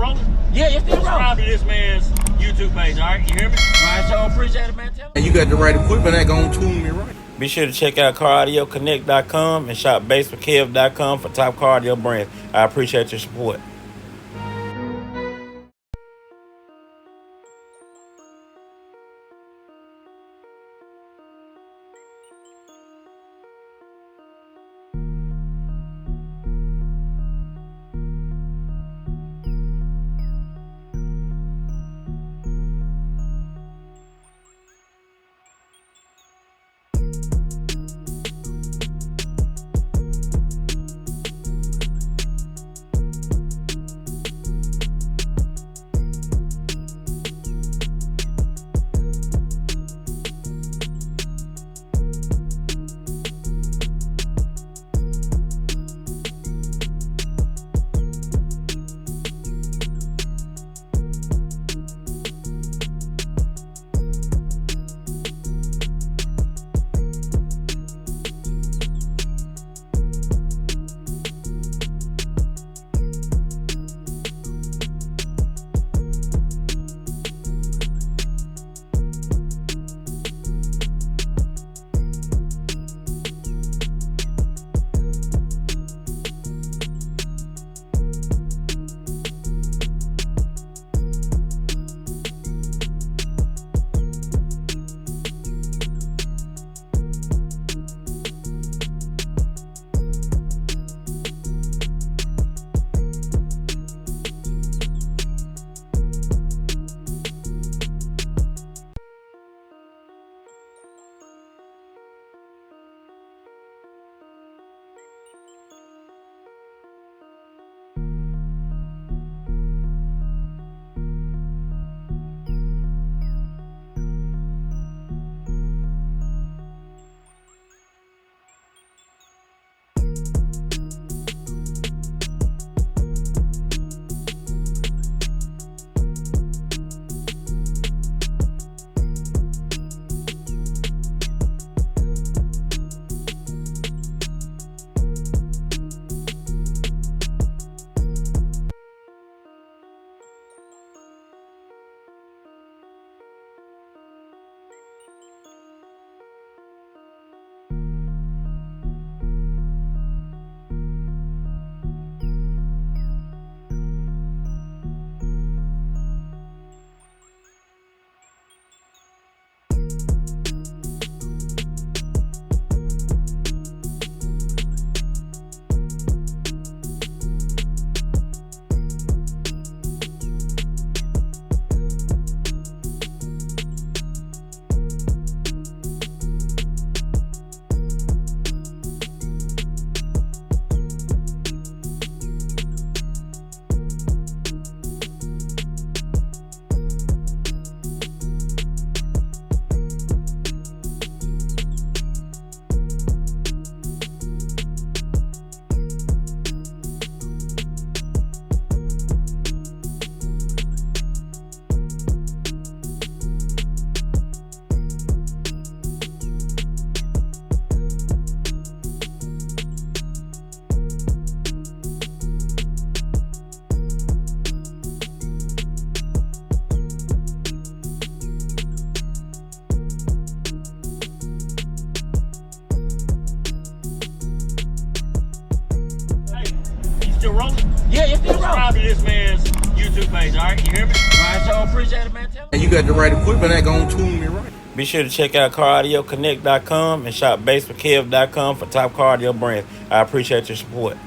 rolling? Yeah, it's still rolling. Subscribe to this man's YouTube page, all right? You hear me? All right, so appreciate it, man. Tell And you got the right equipment that gonna tune me right. Be sure to check out CarAudioConnect.com and shop BASSWITHKEV.com for top car audio brands. I appreciate your support. Still rolling? Yeah, it's still rolling. Subscribe to this man's YouTube page, all right? You hear me? All right, so appreciate it, man. Tell And you got the right equipment that gonna tune me right. Be sure to check out CarAudioConnect.com and shop BASSWITHKEV.com for top car audio brands. I appreciate your support.